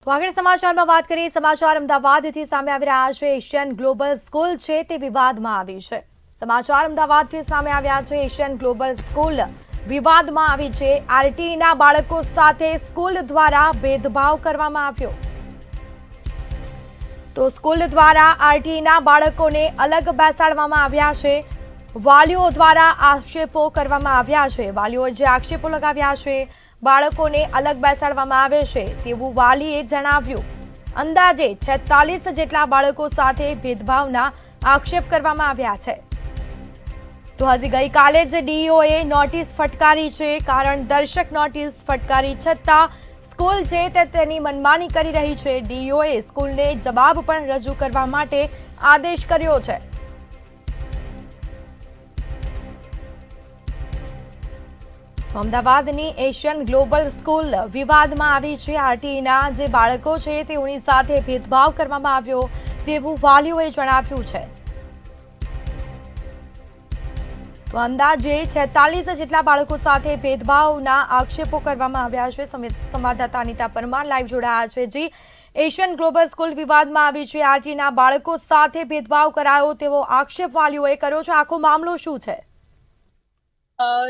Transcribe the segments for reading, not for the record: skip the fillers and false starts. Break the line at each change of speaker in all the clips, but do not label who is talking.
તો આગળ સમાચારમાં વાત કરીએ। સમાચાર અમદાવાદથી સામે આવી રહ્યા છે। એશિયન ગ્લોબલ સ્કૂલ છે તે વિવાદમાં આવી છે। સમાચાર અમદાવાદથી સામે આવ્યા છે। એશિયન ગ્લોબલ સ્કૂલ વિવાદમાં આવી છે। આરટીઈના બાળકો સાથે સ્કૂલ દ્વારા ભેદભાવ કરવામાં આવ્યો। તો સ્કૂલ દ્વારા આરટીઈના બાળકોને અલગ બેસાડવામાં આવ્યા છે। વાલીઓ દ્વારા આક્ષેપો કરવામાં આવ્યા છે। વાલીઓએ જે આક્ષેપો લગાવ્યા છે, બાળકોને અલગ બેસાડવામાં આવે છે તેવું વાલીએ જણાવ્યું। અંદાજે 46 જેટલા બાળકો સાથે ભેદભાવના આક્ષેપ કરવામાં આવ્યા છે। તો હજી ગઈકાલે જ ડીઈઓએ નોટિસ ફટકારી છે। કારણ દર્શક નોટિસ ફટકારી છતાં સ્કૂલ છે તે તેની મનમાની કરી રહી છે। ડીઈઓએ સ્કૂલને જવાબ પણ રજૂ કરવા માટે આદેશ કર્યો છે। અમદાવાદની એશિયન ગ્લોબલ સ્કૂલ વિવાદમાં આવી છે। આરટીઈના જે બાળકો છે તેઓની સાથે ભેદભાવ કરવામાં આવ્યો તેવું વાલીઓએ જણાવ્યું છે। તો અંદાજે 46 જેટલા બાળકો સાથે ભેદભાવના આક્ષેપો કરવામાં આવ્યા છે। સંવાદદાતા અનિતા પરમાર લાઈવ જોડાયા છે। જી, એશિયન ગ્લોબલ સ્કૂલ વિવાદમાં આવી છે। આરટીઈના બાળકો સાથે ભેદભાવ કરાયો તેવો આક્ષેપ વાલીઓએ કર્યો છે। આખો મામલો શું છે?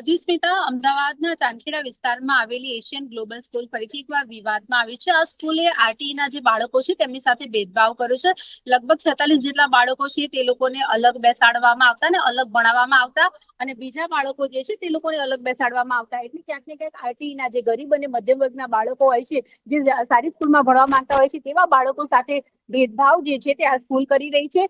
જી સ્મિતા, અમદાવાદના ચાંદખેડા વિસ્તારમાં આવેલી એશિયન ગ્લોબલ સ્કૂલ ફરીથી એકવાર વિવાદમાં આવી છે। આ સ્કૂલે આરટીઈના જે બાળકો છે તેમની સાથે ભેદભાવ કર્યો છે। લગભગ 46 જેટલા બાળકો છે તે લોકોને અલગ બેસાડવામાં આવતા ને અલગ ભણાવવામાં આવતા, અને બીજા બાળકો જે છે તે લોકોને અલગ બેસાડવામાં આવતા। એટલે ક્યાંક ને ક્યાંક આરટીઈના જે ગરીબ અને મધ્યમ વર્ગના બાળકો હોય છે, જે સારી સ્કૂલમાં ભણવા માંગતા હોય છે, તેવા બાળકો સાથે ભેદભાવ જે છે તે આ સ્કૂલ કરી રહી છે।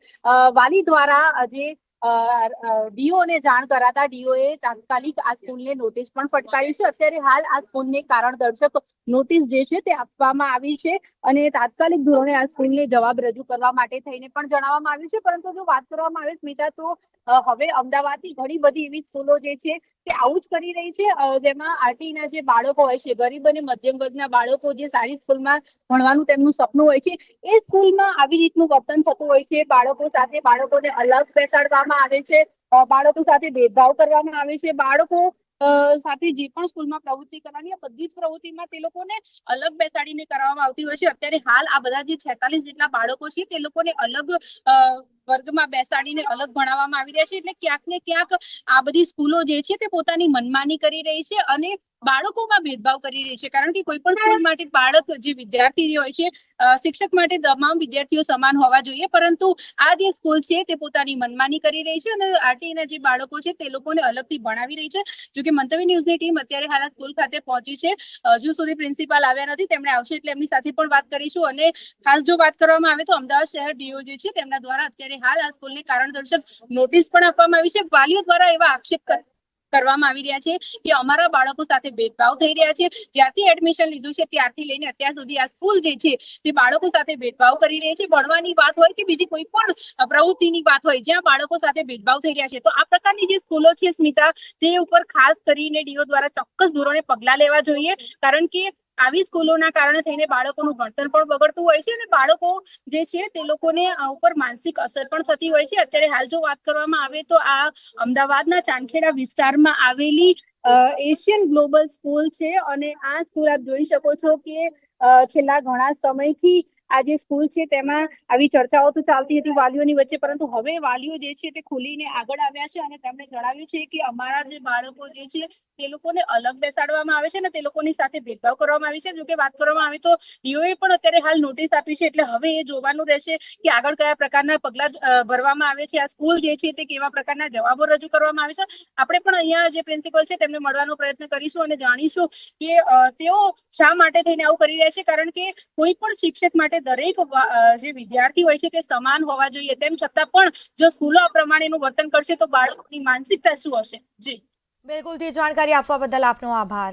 વાલી દ્વારા જે ડીઓને જાણ કરાતા ડીઓએ તાત્કાલિક આ સ્કૂલને નોટિસ પણ ફટકારી છે। અત્યારે હાલ આ સ્કૂલને કારણ દર્શક નોટિસ જે છે તે આપવામાં આવી છે, અને તાત્કાલિક ધોરણે આ સ્કૂલને જવાબ રજૂ કરવા માટે થઈને પણ જણાવવામાં આવ્યું છે। પરંતુ જો વાત કરવામાં આવે સ્મિતા, તો હવે અમદાવાદની ઘણી બધી એવી સ્કૂલો જે છે તે આવું જ કરી રહી છે। જેમાં આરટીઈના જે બાળકો હોય છે, ગરીબ અને મધ્યમ વર્ગના બાળકો જે સારી સ્કૂલમાં ભણવાનું તેમનું સપનું હોય છે, એ સ્કૂલમાં આવી રીતનું વર્તન થતું હોય છે। બાળકો સાથે બાળકોને અલગ બેસાડવામાં આવે છે, બાળકો સાથે ભેદભાવ કરવામાં આવે છે। બાળકો સાથે જે પણ સ્કૂલમાં પ્રવૃત્તિ કરવાની, આ બધી જ પ્રવૃત્તિમાં તે લોકોને અલગ બેસાડીને કરવામાં આવતી હોય છે। અત્યારે હાલ આ બધા જે 46 જેટલા બાળકો છે તે લોકોને અલગ વર્ગમાં બેસાડીને અલગ ભણાવવામાં આવી રહ્યા છે। એટલે ક્યાંક ને ક્યાંક આ બધી સ્કૂલો જે છે તે પોતાની મનમાની કરી રહી છે અને બાળકોમાં ભેદભાવ કરી રહી છે। કારણ કે કોઈ પણ સ્કૂલ માટે બાળક જે વિદ્યાર્થી હોય છે, શિક્ષક માટે તમામ વિદ્યાર્થીઓ સમાન હોવા જોઈએ, પરંતુ આ જે સ્કૂલ છે તે પોતાની મનમાની કરી રહી છે અને આરટીઈના જે બાળકો છે તે લોકોને અલગથી ભણાવી રહી છે। જોકે મંતવ્ય ન્યૂઝની ટીમ અત્યારે હાલ સ્કૂલ ખાતે પહોંચી છે। હજુ સુધી પ્રિન્સિપાલ આવ્યા નથી, તેમણે આવશે એટલે એમની સાથે પણ વાત કરીશું। અને ખાસ જો વાત કરવામાં આવે તો અમદાવાદ શહેર ડીઓ જે છે તેમના દ્વારા અત્યારે હાલ આ સ્કૂલને કારણ દર્શક નોટિસ પણ આપવામાં આવી છે। વાલીઓ દ્વારા એવા આક્ષેપ કરવામાં આવી રહ્યા છે કે અમારા બાળકો સાથે ભેદભાવ થઈ રહ્યા છે। જ્યારથી એડમિશન લીધું છે ત્યારથી લઈને અત્યાર સુધી આ સ્કૂલ જે છે તે બાળકો સાથે ભેદભાવ કરી રહી છે। ભણવાની વાત હોય કે બીજી કોઈ પણ પ્રવૃત્તિની વાત હોય, જ્યાં બાળકો સાથે ભેદભાવ થઈ રહ્યા છે, તો આ પ્રકારની જે સ્કૂલો છે સ્મિતા, તે ઉપર ખાસ કરીને ડીઓ દ્વારા ચોક્કસ ધોરણે પગલાં લેવા જોઈએ। કારણ કે આવી સ્કૂલોના કારણે થઈને બાળકોનું ભણતર પણ બગડતું હોય છે અને બાળકો જે છે તે લોકોને ઉપર માનસિક અસર પણ થતી હોય છે। અત્યારે હાલ જો વાત કરવામાં આવે તો આ અમદાવાદના ચાંદખેડા વિસ્તારમાં આવેલી એશિયન ગ્લોબલ સ્કૂલ છે, અને આ સ્કૂલ આપ જોઈ શકો છો કે છેલ્લા ઘણા સમયથી આ જે સ્કૂલ છે તેમાં આવી ચર્ચાઓ તો ચાલતી હતી વાલીઓની વચ્ચે, પરંતુ હવે વાલીઓ જે છે તે ખુલીને આગળ આવ્યા છે અને તેમણે જણાવ્યું છે કે અમારા જે બાળકો જે છે તે લોકોને અલગ બેસાડવામાં આવે છે અને તે લોકોની સાથે ભેદભાવ કરવામાં આવે છે। જો કે વાત કરવામાં આવે તો ડીઓએ પણ અત્યારે હાલ નોટિસ આપી છે, એટલે હવે એ જોવાનું રહેશે કે આગળ કયા પ્રકારના પગલાં ભરવામાં આવે છે। આ સ્કૂલ જે છે તે કેવા પ્રકારના જવાબો રજૂ કરવામાં આવે છે। આપણે પણ અહીંયા જે પ્રિન્સિપલ છે તેમને મળવાનો પ્રયત્ન કરીશું અને જાણીશું કે તેઓ શા માટે થઈને આવું કરી રહ્યા છે। કારણ કે કોઈ પણ શિક્ષક માટે દરેક જે વિદ્યાર્થી હોય છે તે સમાન હોવા જોઈએ, તેમ છતાં પણ જો સ્કૂલો આ પ્રમાણેનું વર્તન કરશે તો બાળકોની માનસિકતા શું હશે? જી
બિલકુલથી જાણકારી આપવા બદલ આપનો આભાર।